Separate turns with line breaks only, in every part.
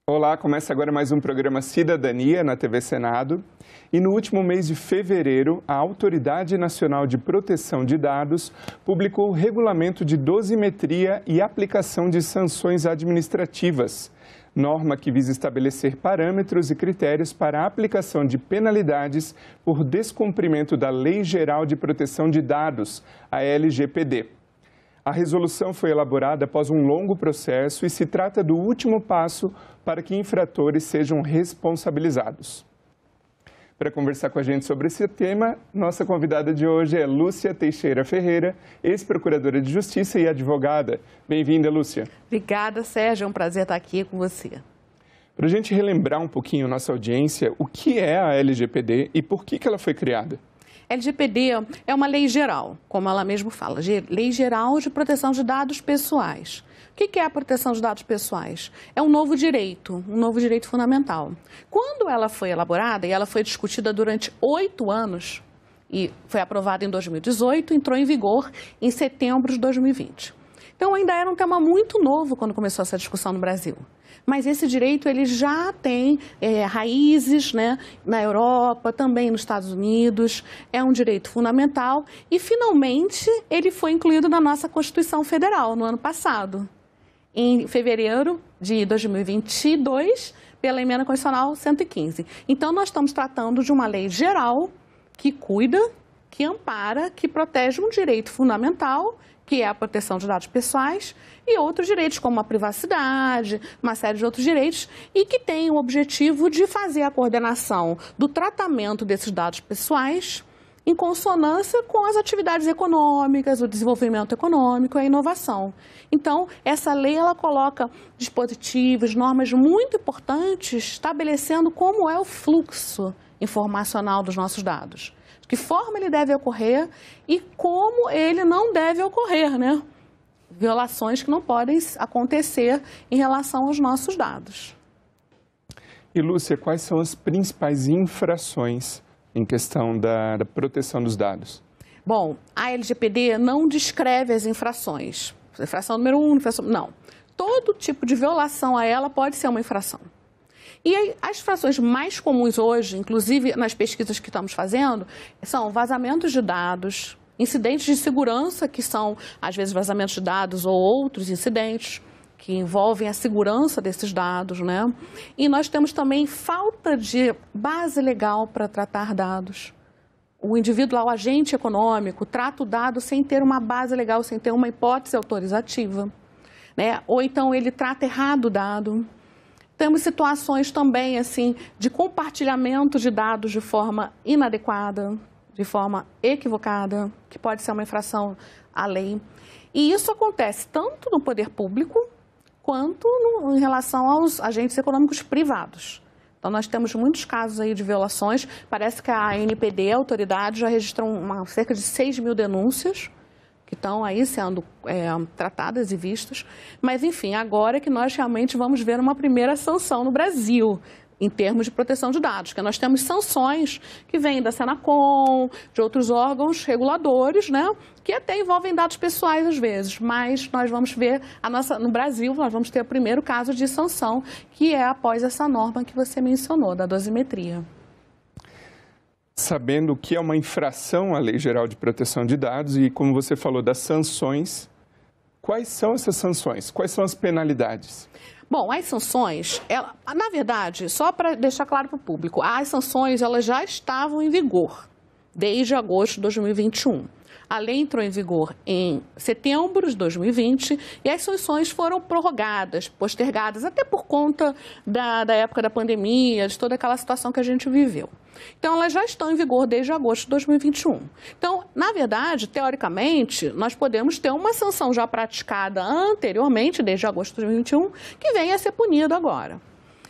Olá, começa agora mais um programa Cidadania na TV Senado. E no último mês de fevereiro, a Autoridade Nacional de Proteção de Dados publicou o Regulamento de Dosimetria e Aplicação de Sanções Administrativas, norma que visa estabelecer parâmetros e critérios para a aplicação de penalidades por descumprimento da Lei Geral de Proteção de Dados, a LGPD. A resolução foi elaborada após um longo processo e se trata do último passo para que infratores sejam responsabilizados. Para conversar com a gente sobre esse tema, nossa convidada de hoje é Lúcia Teixeira Ferreira, ex-procuradora de Justiça e advogada. Bem-vinda, Lúcia.
Obrigada, Sérgio. É um prazer estar aqui com você.
Para a gente relembrar um pouquinho nossa audiência, o que é a LGPD e por que ela foi criada?
LGPD é uma lei geral, como ela mesmo fala, Lei Geral de Proteção de Dados Pessoais. O que é a proteção de dados pessoais? É um novo direito fundamental. Quando ela foi elaborada, e ela foi discutida durante 8 anos, e foi aprovada em 2018, entrou em vigor em setembro de 2020. Então, ainda era um tema muito novo quando começou essa discussão no Brasil. Mas esse direito ele já tem raízes, né, na Europa, também nos Estados Unidos, é um direito fundamental e, finalmente, ele foi incluído na nossa Constituição Federal no ano passado, em fevereiro de 2022, pela Emenda Constitucional 115. Então, nós estamos tratando de uma lei geral que cuida, que ampara, que protege um direito fundamental, que é a proteção de dados pessoais, e outros direitos, como a privacidade, uma série de outros direitos, e que tem o objetivo de fazer a coordenação do tratamento desses dados pessoais em consonância com as atividades econômicas, o desenvolvimento econômico e a inovação. Então, essa lei ela coloca dispositivos, normas muito importantes, estabelecendo como é o fluxo informacional dos nossos dados. De que forma ele deve ocorrer e como ele não deve ocorrer, né? Violações que não podem acontecer em relação aos nossos dados.
E, Lúcia, quais são as principais infrações em questão da proteção dos dados? Bom,
a LGPD não descreve as infrações. Infração número 1, infração... Não. Todo tipo de violação a ela pode ser uma infração. E as infrações mais comuns hoje, inclusive nas pesquisas que estamos fazendo, são vazamentos de dados, incidentes de segurança, que são, às vezes, vazamentos de dados ou outros incidentes que envolvem a segurança desses dados, né? E nós temos também falta de base legal para tratar dados. O indivíduo, o agente econômico, trata o dado sem ter uma base legal, sem ter uma hipótese autorizativa, né? Ou então ele trata errado o dado. Temos situações também, assim, de compartilhamento de dados de forma inadequada, de forma equivocada, que pode ser uma infração à lei. E isso acontece tanto no poder público, quanto em relação aos agentes econômicos privados. Então, nós temos muitos casos aí de violações. Parece que a ANPD, a autoridade, já registrou cerca de 6 mil denúncias, que estão aí sendo tratadas e vistas. Mas, enfim, agora é que nós realmente vamos ver uma primeira sanção no Brasil, em termos de proteção de dados, que nós temos sanções que vêm da Senacom, de outros órgãos reguladores, né, que até envolvem dados pessoais às vezes, mas nós vamos ver, no Brasil, nós vamos ter o primeiro caso de sanção, que é após essa norma que você mencionou, da dosimetria.
Sabendo o que é uma infração à Lei Geral de Proteção de Dados e, como você falou, das sanções, quais são essas sanções? Quais são as penalidades?
Bom, as sanções, na verdade, só para deixar claro para o público, as sanções elas já estavam em vigor desde agosto de 2021. A lei entrou em vigor em setembro de 2020 e as sanções foram prorrogadas, postergadas, até por conta da época da pandemia, de toda aquela situação que a gente viveu. Então, elas já estão em vigor desde agosto de 2021. Então, na verdade, teoricamente, nós podemos ter uma sanção já praticada anteriormente, desde agosto de 2021, que venha a ser punida agora.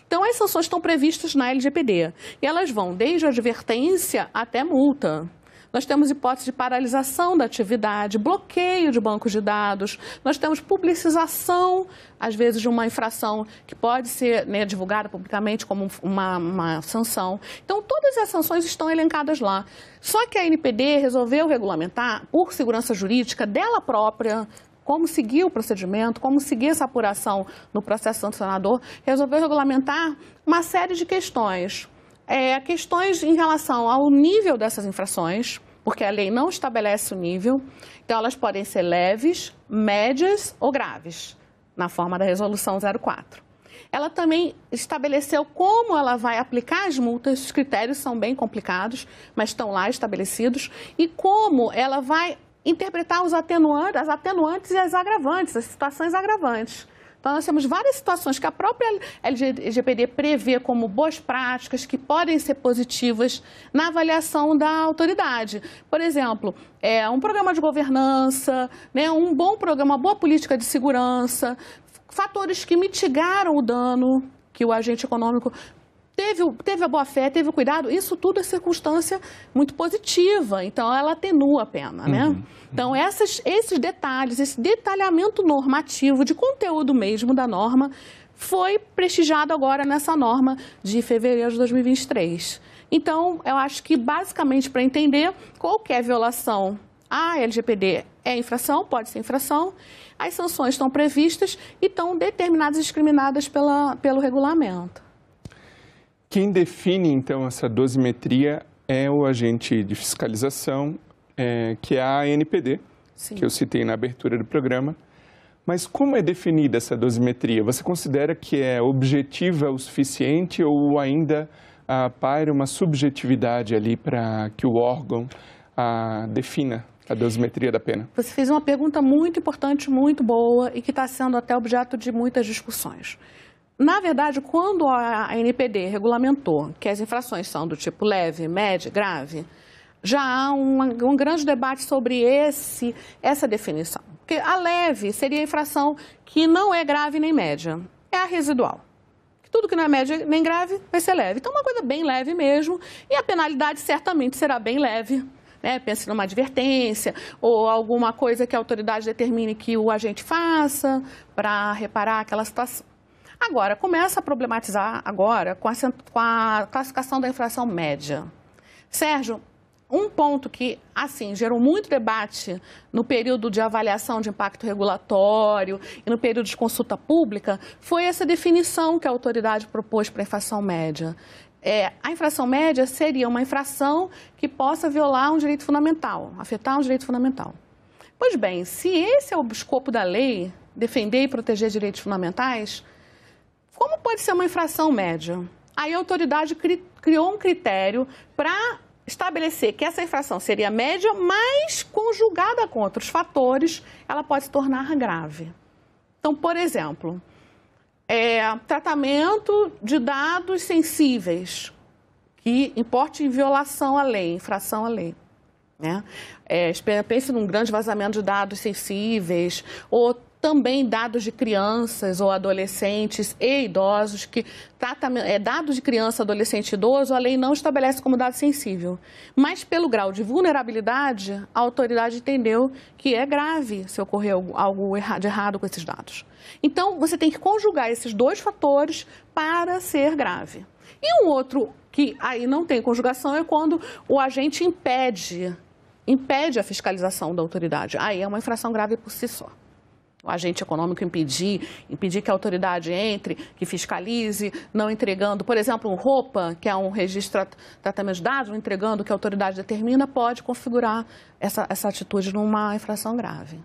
Então, as sanções estão previstas na LGPD e elas vão desde advertência até multa. Nós temos hipótese de paralisação da atividade, bloqueio de bancos de dados, nós temos publicização, às vezes, de uma infração que pode ser, né, divulgada publicamente como uma sanção. Então, todas as sanções estão elencadas lá. Só que a ANPD resolveu regulamentar, por segurança jurídica dela própria, como seguir o procedimento, como seguir essa apuração no processo sancionador, resolveu regulamentar uma série de questões. Questões em relação ao nível dessas infrações, porque a lei não estabelece o nível, então elas podem ser leves, médias ou graves, na forma da resolução 04. Ela também estabeleceu como ela vai aplicar as multas, os critérios são bem complicados, mas estão lá estabelecidos, e como ela vai interpretar as atenuantes e as agravantes, as situações agravantes. Então, nós temos várias situações que a própria LGPD prevê como boas práticas que podem ser positivas na avaliação da autoridade. Por exemplo, um programa de governança, né, um bom programa, uma boa política de segurança, fatores que mitigaram o dano que o agente econômico teve a boa-fé, teve o cuidado, isso tudo é circunstância muito positiva, então ela atenua a pena, né? Então, esses detalhes, esse detalhamento normativo de conteúdo mesmo da norma foi prestigiado agora nessa norma de fevereiro de 2023. Então, eu acho que, basicamente, para entender, qualquer violação à LGPD é infração, pode ser infração, as sanções estão previstas e estão determinadas e discriminadas pelo regulamento.
Quem define, então, essa dosimetria é o agente de fiscalização, que é a ANPD, Sim. que eu citei na abertura do programa. Mas como é definida essa dosimetria? Você considera que é objetiva o suficiente ou ainda paira uma subjetividade ali para que o órgão defina a dosimetria da pena?
Você fez uma pergunta muito importante, muito boa e que está sendo até objeto de muitas discussões. Na verdade, quando a ANPD regulamentou que as infrações são do tipo leve, média, grave, já há um grande debate sobre essa definição. Porque a leve seria a infração que não é grave nem média, é a residual. Tudo que não é média nem grave vai ser leve. Então, uma coisa bem leve mesmo, e a penalidade certamente será bem leve. Pense numa advertência ou alguma coisa que a autoridade determine que o agente faça para reparar aquela situação. Agora, começa a problematizar agora com a classificação da infração média. Sérgio, um ponto que, assim, gerou muito debate no período de avaliação de impacto regulatório e no período de consulta pública foi essa definição que a autoridade propôs para a infração média. A infração média seria uma infração que possa violar um direito fundamental, afetar um direito fundamental. Pois bem, se esse é o escopo da lei, defender e proteger direitos fundamentais, como pode ser uma infração média? Aí a autoridade criou um critério para estabelecer que essa infração seria média, mas conjugada com outros fatores, ela pode se tornar grave. Então, por exemplo, tratamento de dados sensíveis que importe em violação à lei, infração à lei. Né? Pense num grande vazamento de dados sensíveis ou também dados de crianças ou adolescentes e idosos, que dados de criança, adolescente e idoso, a lei não estabelece como dado sensível. Mas pelo grau de vulnerabilidade, a autoridade entendeu que é grave se ocorrer algo de errado com esses dados. Então, você tem que conjugar esses dois fatores para ser grave. E um outro que aí não tem conjugação é quando o agente impede a fiscalização da autoridade. Aí é uma infração grave por si só. O agente econômico impedir que a autoridade entre, que fiscalize, não entregando, por exemplo, um ROPA, que é um registro de tratamento de dados, não entregando o que a autoridade determina, pode configurar essa atitude numa infração grave.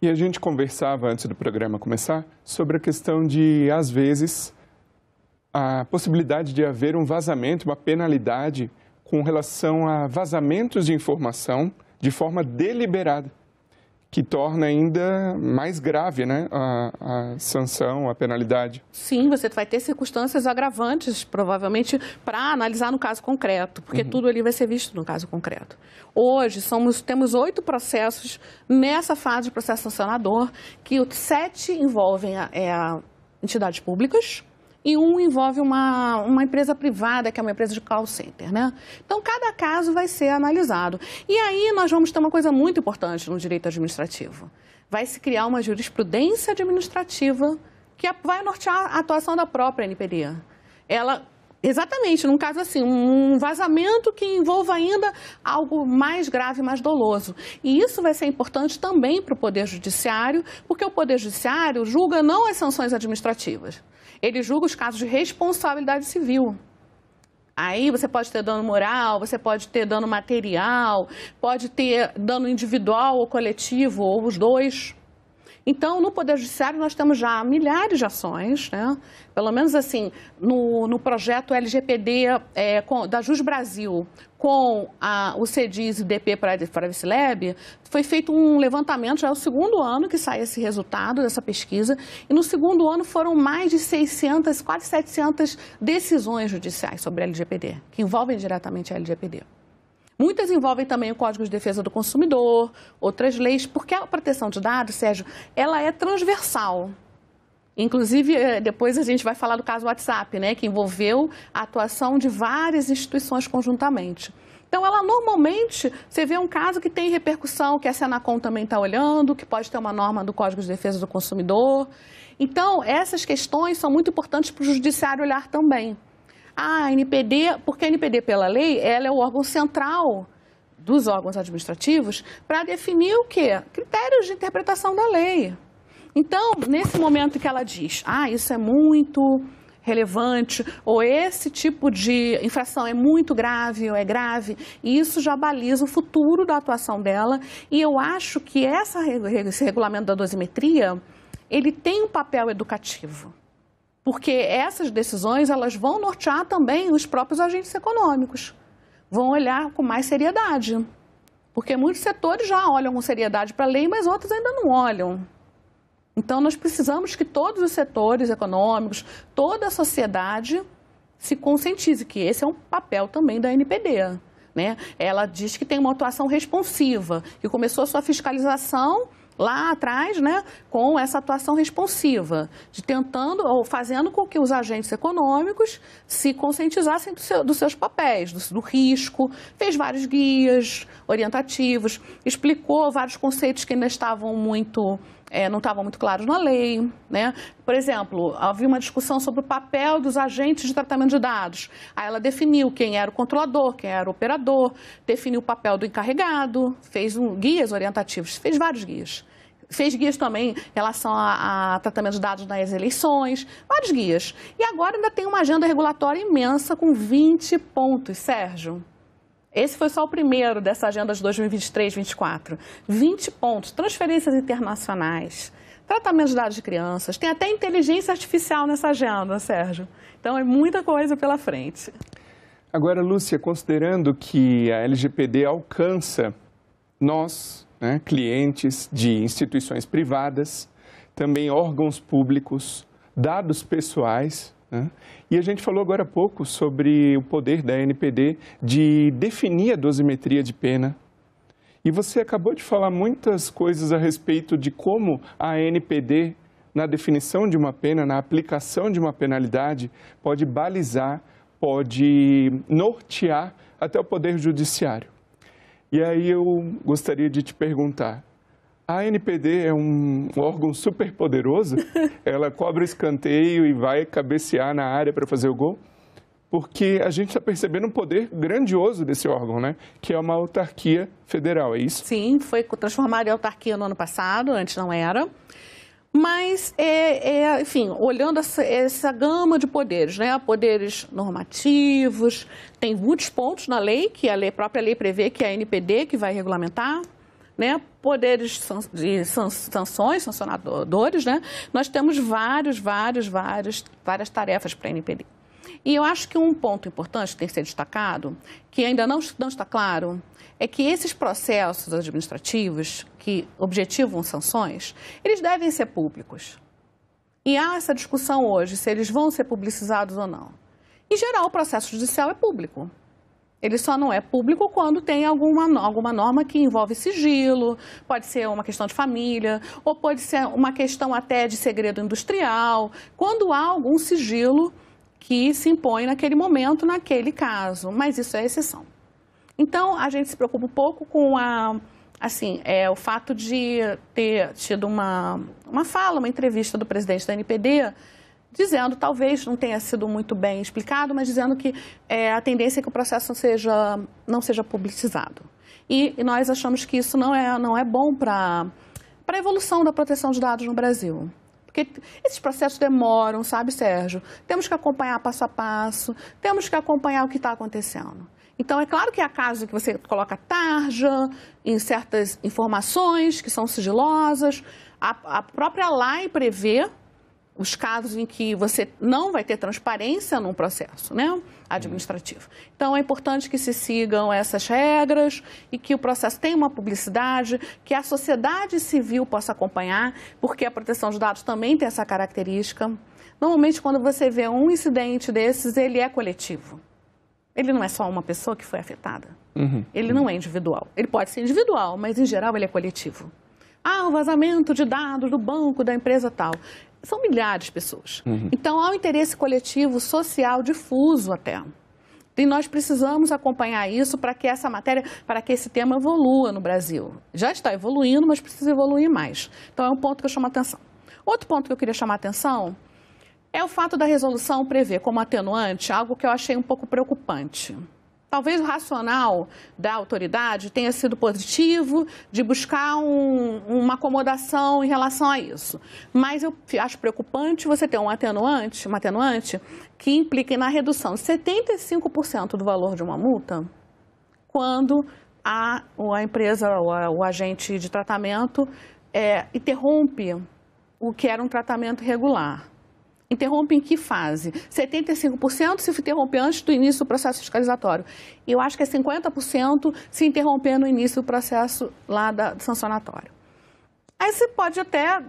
E a gente conversava, antes do programa começar, sobre a questão de, às vezes, a possibilidade de haver um vazamento, uma penalidade com relação a vazamentos de informação de forma deliberada, que torna ainda mais grave, né, a sanção, a penalidade.
Sim, você vai ter circunstâncias agravantes, provavelmente, para analisar no caso concreto, porque tudo ali vai ser visto no caso concreto. Hoje, temos 8 processos nessa fase de processo sancionador, que 7 envolvem entidades públicas, e um envolve uma empresa privada, que é uma empresa de call center, né? Então, cada caso vai ser analisado. E aí, nós vamos ter uma coisa muito importante no direito administrativo. Vai se criar uma jurisprudência administrativa que vai nortear a atuação da própria ANPD. Ela Exatamente, num caso assim, um vazamento que envolva ainda algo mais grave, mais doloso. E isso vai ser importante também para o Poder Judiciário, porque o Poder Judiciário julga não as sanções administrativas, ele julga os casos de responsabilidade civil. Aí você pode ter dano moral, você pode ter dano material, pode ter dano individual ou coletivo, ou os dois. Então, no Poder Judiciário, nós temos já milhares de ações, né? Pelo menos assim, no projeto LGPD da Jus Brasil, com o CEDIS e o DP para a Vicilab, foi feito um levantamento, já é o segundo ano que sai esse resultado dessa pesquisa, e no segundo ano foram mais de 600, quase 700 decisões judiciais sobre a LGPD, que envolvem diretamente a LGPD. Muitas envolvem também o Código de Defesa do Consumidor, outras leis, porque a proteção de dados, Sérgio, ela é transversal. Inclusive, depois a gente vai falar do caso WhatsApp, né, que envolveu a atuação de várias instituições conjuntamente. Então, ela normalmente, você vê um caso que tem repercussão, que a Senacom também está olhando, que pode ter uma norma do Código de Defesa do Consumidor. Então, essas questões são muito importantes para o Judiciário olhar também. A NPD, porque a NPD, pela lei, ela é o órgão central dos órgãos administrativos para definir o quê? Critérios de interpretação da lei. Então, nesse momento que ela diz, isso é muito relevante, ou esse tipo de infração é muito grave ou é grave, e isso já baliza o futuro da atuação dela, e eu acho que esse regulamento da dosimetria, ele tem um papel educativo. Porque essas decisões, elas vão nortear também os próprios agentes econômicos. Vão olhar com mais seriedade. Porque muitos setores já olham com seriedade para a lei, mas outros ainda não olham. Então, nós precisamos que todos os setores econômicos, toda a sociedade se conscientize que esse é um papel também da NPD, né? Ela diz que tem uma atuação responsiva, que começou a sua fiscalização lá atrás, né, com essa atuação responsiva, de tentando ou fazendo com que os agentes econômicos se conscientizassem dos seus papéis, do risco, fez vários guias orientativos, explicou vários conceitos que ainda estavam não estavam muito claros na lei, né? Por exemplo, havia uma discussão sobre o papel dos agentes de tratamento de dados. Aí ela definiu quem era o controlador, quem era o operador, definiu o papel do encarregado, fez guias orientativos, fez vários guias. Fez guias também em relação a tratamento de dados nas eleições, vários guias. E agora ainda tem uma agenda regulatória imensa com 20 pontos, Sérgio. Esse foi só o primeiro dessa agenda de 2023-24. 20 pontos, transferências internacionais, tratamento de dados de crianças, tem até inteligência artificial nessa agenda, Sérgio. Então, é muita coisa pela frente.
Agora, Lúcia, considerando que a LGPD alcança nós, né, clientes de instituições privadas, também órgãos públicos, dados pessoais, né? E a gente falou agora há pouco sobre o poder da NPD de definir a dosimetria de pena. E você acabou de falar muitas coisas a respeito de como a NPD, na definição de uma pena, na aplicação de uma penalidade, pode balizar, pode nortear até o Poder Judiciário. E aí eu gostaria de te perguntar, a NPD é um órgão super poderoso? Ela cobra o escanteio e vai cabecear na área para fazer o gol? Porque a gente está percebendo um poder grandioso desse órgão, né? Que é uma autarquia federal, é isso?
Sim, foi transformada em autarquia no ano passado, antes não era. Mas, enfim, olhando essa gama de poderes, né? Poderes normativos, tem muitos pontos na lei, que a própria lei prevê que é a NPD que vai regulamentar, né? Poderes de sanções, sancionadores, né? Nós temos várias tarefas para a NPD. E eu acho que um ponto importante que tem que ser destacado, que ainda não está claro, é que esses processos administrativos que objetivam sanções, eles devem ser públicos. E há essa discussão hoje, se eles vão ser publicizados ou não. Em geral, o processo judicial é público. Ele só não é público quando tem alguma norma que envolve sigilo, pode ser uma questão de família, ou pode ser uma questão até de segredo industrial, quando há algum sigilo que se impõe naquele momento, naquele caso, mas isso é exceção. Então, a gente se preocupa um pouco com o fato de ter tido uma entrevista do presidente da NPD, dizendo, talvez não tenha sido muito bem explicado, mas dizendo que a tendência é que o processo não seja publicizado. E nós achamos que isso não é bom para a evolução da proteção de dados no Brasil. Porque esses processos demoram, sabe, Sérgio? Temos que acompanhar passo a passo, temos que acompanhar o que está acontecendo. Então, é claro que há casos que você coloca tarja em certas informações que são sigilosas. A própria lei prevê os casos em que você não vai ter transparência num processo, né, administrativo. Então, é importante que se sigam essas regras e que o processo tenha uma publicidade, que a sociedade civil possa acompanhar, porque a proteção de dados também tem essa característica. Normalmente, quando você vê um incidente desses, ele é coletivo. Ele não é só uma pessoa que foi afetada. Ele não é individual. Ele pode ser individual, mas, em geral, ele é coletivo. O vazamento de dados do banco, da empresa tal. São milhares de pessoas. Então, há um interesse coletivo, social, difuso até. E nós precisamos acompanhar isso para que essa matéria, para que esse tema evolua no Brasil. Já está evoluindo, mas precisa evoluir mais. Então, é um ponto que eu chamo a atenção. Outro ponto que eu queria chamar a atenção é o fato da resolução prever como atenuante algo que eu achei um pouco preocupante. Talvez o racional da autoridade tenha sido positivo, de buscar uma acomodação em relação a isso. Mas eu acho preocupante você ter uma atenuante que implique na redução de 75% do valor de uma multa quando a empresa ou o agente de tratamento interrompe o que era um tratamento regular. Interrompe em que fase? 75% se interromper antes do início do processo fiscalizatório. E eu acho que é 50% se interromper no início do processo lá sancionatório. Aí você pode até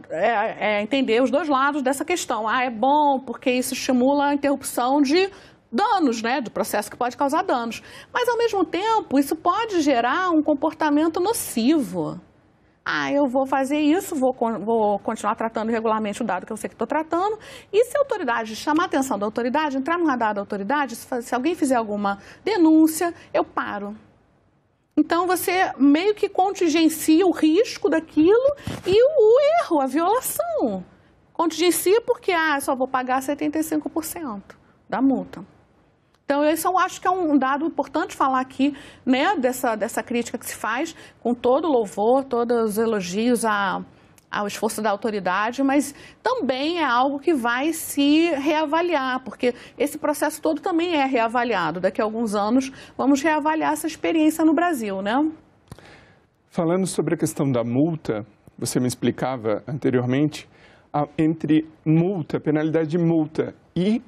entender os dois lados dessa questão. É bom porque isso estimula a interrupção de danos, né, do processo que pode causar danos. Mas, ao mesmo tempo, isso pode gerar um comportamento nocivo. Eu vou fazer isso, vou continuar tratando regularmente o dado que eu sei que estou tratando. E se a autoridade chamar a atenção da autoridade, entrar no radar da autoridade, se alguém fizer alguma denúncia, eu paro. Então, você meio que contingencia o risco daquilo e o erro, a violação. Contingencia porque, só vou pagar 75% da multa. Então, isso eu acho que é um dado importante falar aqui, né, dessa crítica que se faz, com todo louvor, todos os elogios ao esforço da autoridade, mas também é algo que vai se reavaliar, porque esse processo todo também é reavaliado. Daqui a alguns anos, vamos reavaliar essa experiência no Brasil, né?
Falando sobre a questão da multa, você me explicava anteriormente, entre multa, penalidade de multa e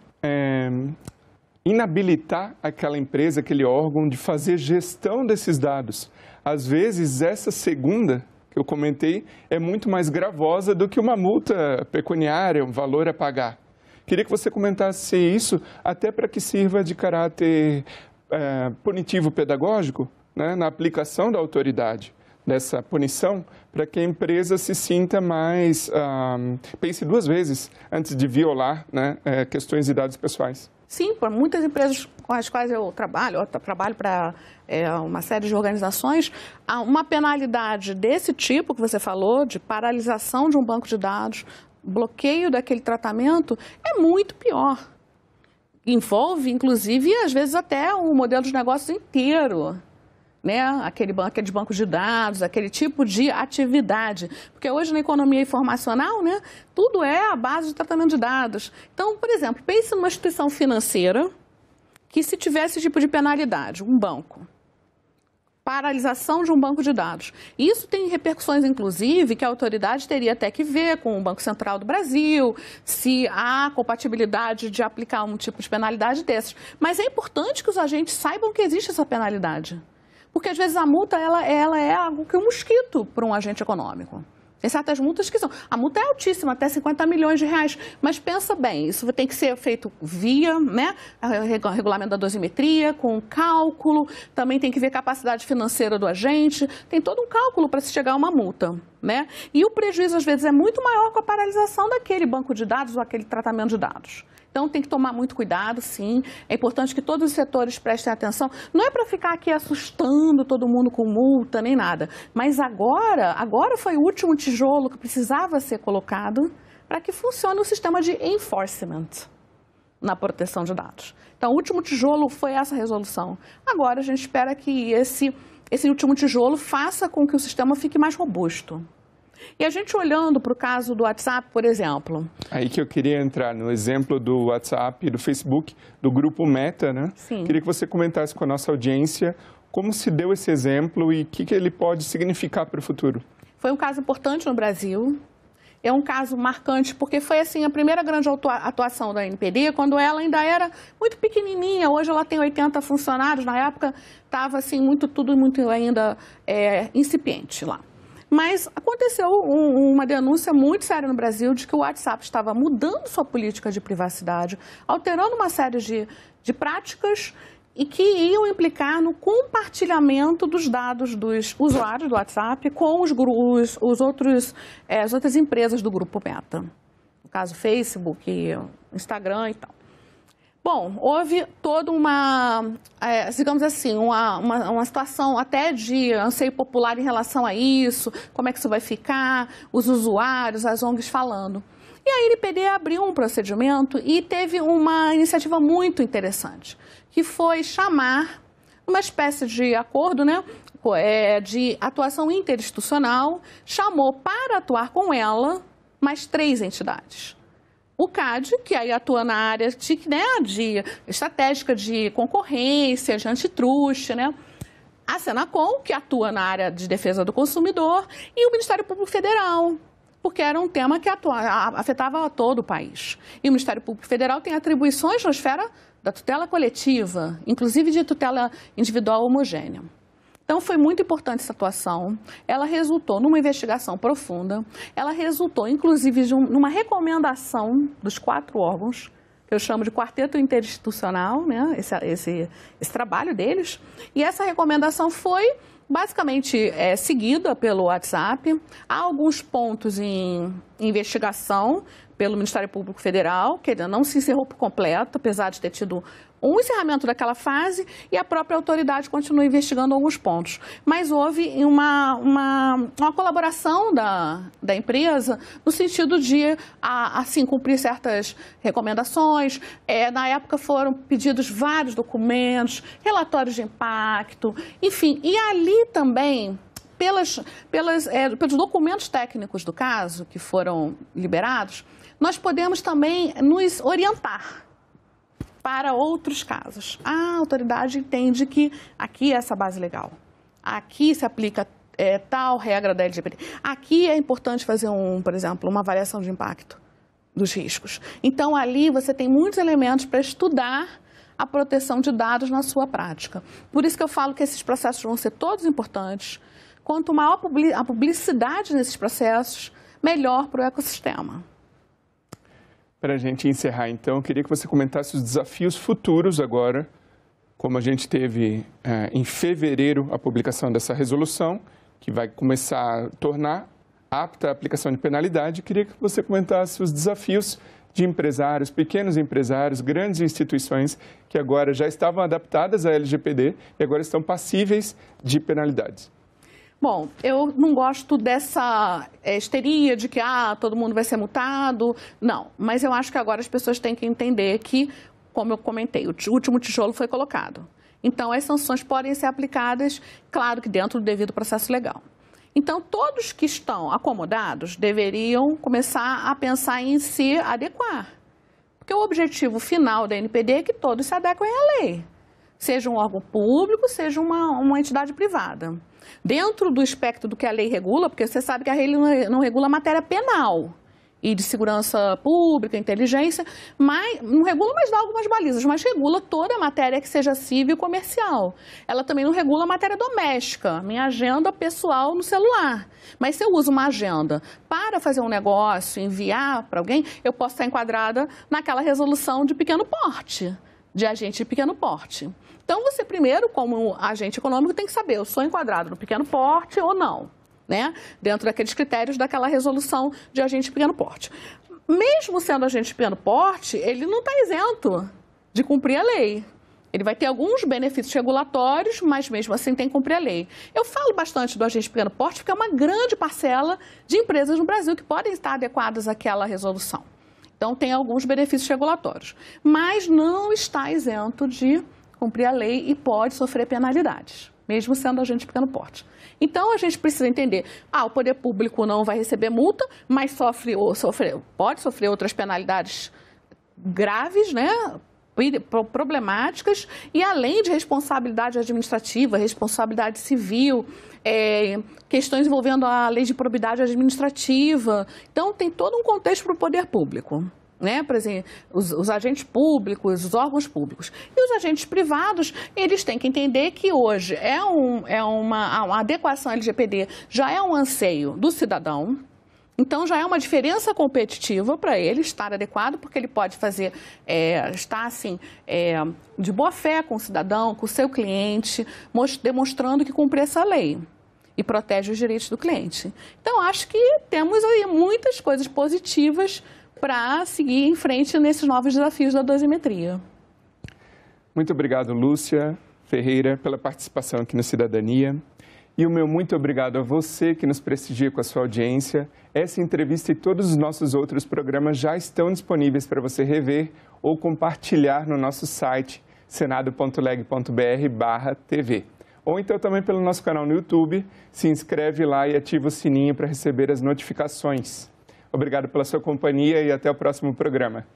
inabilitar aquela empresa, aquele órgão de fazer gestão desses dados. Às vezes, essa segunda que eu comentei é muito mais gravosa do que uma multa pecuniária, um valor a pagar. Queria que você comentasse isso, até para que sirva de caráter punitivo pedagógico, né, na aplicação da autoridade dessa punição, para que a empresa se sinta mais, pense duas vezes antes de violar, né, questões de dados pessoais.
Sim, para muitas empresas com as quais eu trabalho para uma série de organizações, uma penalidade desse tipo que você falou, de paralisação de um banco de dados, bloqueio daquele tratamento, é muito pior. Envolve, inclusive, às vezes até o modelo de negócios inteiro. Né? Aqueles bancos de dados, aquele tipo de atividade. Porque hoje na economia informacional, né, tudo é a base de tratamento de dados. Então, por exemplo, pense numa instituição financeira que se tivesse esse tipo de penalidade, um banco. Paralisação de um banco de dados. Isso tem repercussões, inclusive, que a autoridade teria até que ver com o Banco Central do Brasil, se há compatibilidade de aplicar um tipo de penalidade dessas. Mas é importante que os agentes saibam que existe essa penalidade. Porque, às vezes, a multa ela é algo que é um mosquito para um agente econômico. Tem certas multas que são... A multa é altíssima, até 50 milhões de reais. Mas pensa bem, isso tem que ser feito via, né, regulamento da dosimetria, com cálculo. Também tem que ver a capacidade financeira do agente. Tem todo um cálculo para se chegar a uma multa, né? E o prejuízo, às vezes, é muito maior com a paralisação daquele banco de dados ou aquele tratamento de dados. Então, tem que tomar muito cuidado, sim. É importante que todos os setores prestem atenção. Não é para ficar aqui assustando todo mundo com multa, nem nada. Mas agora foi o último tijolo que precisava ser colocado para que funcione o sistema de enforcement na proteção de dados. Então, o último tijolo foi essa resolução. Agora, a gente espera que esse último tijolo faça com que o sistema fique mais robusto. E a gente olhando para o caso do WhatsApp, por exemplo...
Aí que eu queria entrar no exemplo do WhatsApp, do Facebook, do grupo Meta, né?
Sim.
Queria que você comentasse com a nossa audiência como se deu esse exemplo e o que ele pode significar para o futuro.
Foi um caso importante no Brasil. É um caso marcante, porque foi assim, a primeira grande atuação da ANPD, quando ela ainda era muito pequenininha. Hoje ela tem 80 funcionários, na época estava assim, tudo muito ainda incipiente lá. Mas aconteceu uma denúncia muito séria no Brasil de que o WhatsApp estava mudando sua política de privacidade, alterando uma série de práticas e que iam implicar no compartilhamento dos dados dos usuários do WhatsApp com as outras empresas do grupo Meta. No caso, Facebook, Instagram e tal. Bom, houve toda digamos assim, uma situação até de anseio popular em relação a isso, como é que isso vai ficar, os usuários, as ONGs falando. E a ANPD abriu um procedimento e teve uma iniciativa muito interessante, que foi chamar uma espécie de acordo, né, de atuação interinstitucional, chamou para atuar com ela mais 3 entidades. O CAD, que aí atua na área de estratégica de concorrência, de antitruste, né? A Senacom, que atua na área de defesa do consumidor, e o Ministério Público Federal, porque era um tema que afetava todo o país. E o Ministério Público Federal tem atribuições na esfera da tutela coletiva, inclusive de tutela individual homogênea. Então, foi muito importante essa atuação. Ela resultou numa investigação profunda. Ela resultou, inclusive, numa recomendação dos 4 órgãos, que eu chamo de quarteto interinstitucional, né? esse trabalho deles. E essa recomendação foi, basicamente, seguida pelo WhatsApp. Há alguns pontos em investigação pelo Ministério Público Federal, que ainda não se encerrou por completo, apesar de ter tido um encerramento daquela fase, e a própria autoridade continua investigando alguns pontos. Mas houve uma colaboração da empresa no sentido de, assim, cumprir certas recomendações. Na época foram pedidos vários documentos, relatórios de impacto, enfim. E ali também, pelos documentos técnicos do caso que foram liberados, nós podemos também nos orientar para outros casos. A autoridade entende que aqui é essa base legal, aqui se aplica tal regra da LGBT, aqui é importante fazer, por exemplo, uma avaliação de impacto dos riscos. Então, ali você tem muitos elementos para estudar a proteção de dados na sua prática. Por isso que eu falo que esses processos vão ser todos importantes. Quanto maior a publicidade nesses processos, melhor para o ecossistema.
Para a gente encerrar, então, eu queria que você comentasse os desafios futuros agora, como a gente teve em fevereiro a publicação dessa resolução, que vai começar a tornar apta a aplicação de penalidade. Eu queria que você comentasse os desafios de empresários, pequenos empresários, grandes instituições que agora já estavam adaptadas à LGPD e agora estão passíveis de penalidades.
Bom, eu não gosto dessa histeria de que todo mundo vai ser multado. Não, mas eu acho que agora as pessoas têm que entender que, como eu comentei, o último tijolo foi colocado. Então, as sanções podem ser aplicadas, claro que dentro do devido processo legal. Então, todos que estão acomodados deveriam começar a pensar em se adequar. Porque o objetivo final da ANPD é que todos se adequem à lei. Seja um órgão público, seja uma entidade privada. Dentro do espectro do que a lei regula, porque você sabe que a lei não regula a matéria penal e de segurança pública, inteligência, mas não regula, mas dá algumas balizas, mas regula toda a matéria que seja civil e comercial. Ela também não regula a matéria doméstica, minha agenda pessoal no celular. Mas se eu uso uma agenda para fazer um negócio, enviar para alguém, eu posso estar enquadrada naquela resolução de pequeno porte, de agente de pequeno porte. Então, você primeiro, como agente econômico, tem que saber, eu sou enquadrado no pequeno porte ou não, né? Dentro daqueles critérios daquela resolução de agente de pequeno porte. Mesmo sendo agente de pequeno porte, ele não está isento de cumprir a lei. Ele vai ter alguns benefícios regulatórios, mas mesmo assim tem que cumprir a lei. Eu falo bastante do agente de pequeno porte porque é uma grande parcela de empresas no Brasil que podem estar adequadas àquela resolução. Então, tem alguns benefícios regulatórios, mas não está isento de cumprir a lei e pode sofrer penalidades, mesmo sendo agente de pequeno porte. Então, a gente precisa entender, o poder público não vai receber multa, mas pode sofrer outras penalidades graves, né? Problemáticas, e além de responsabilidade administrativa, responsabilidade civil, questões envolvendo a lei de probidade administrativa. Então, tem todo um contexto para o poder público, né? Por exemplo, os agentes públicos, os órgãos públicos. E os agentes privados, eles têm que entender que hoje uma adequação LGPD já é um anseio do cidadão. Então, já é uma diferença competitiva para ele estar adequado, porque ele pode estar assim, de boa fé com o cidadão, com o seu cliente, demonstrando que cumpre essa lei e protege os direitos do cliente. Então, acho que temos aí muitas coisas positivas para seguir em frente nesses novos desafios da dosimetria.
Muito obrigado, Lúcia Ferreira, pela participação aqui no Cidadania. E o meu muito obrigado a você que nos prestigia com a sua audiência. Essa entrevista e todos os nossos outros programas já estão disponíveis para você rever ou compartilhar no nosso site senado.leg.br/tv. Ou então também pelo nosso canal no YouTube. Se inscreve lá e ativa o sininho para receber as notificações. Obrigado pela sua companhia e até o próximo programa.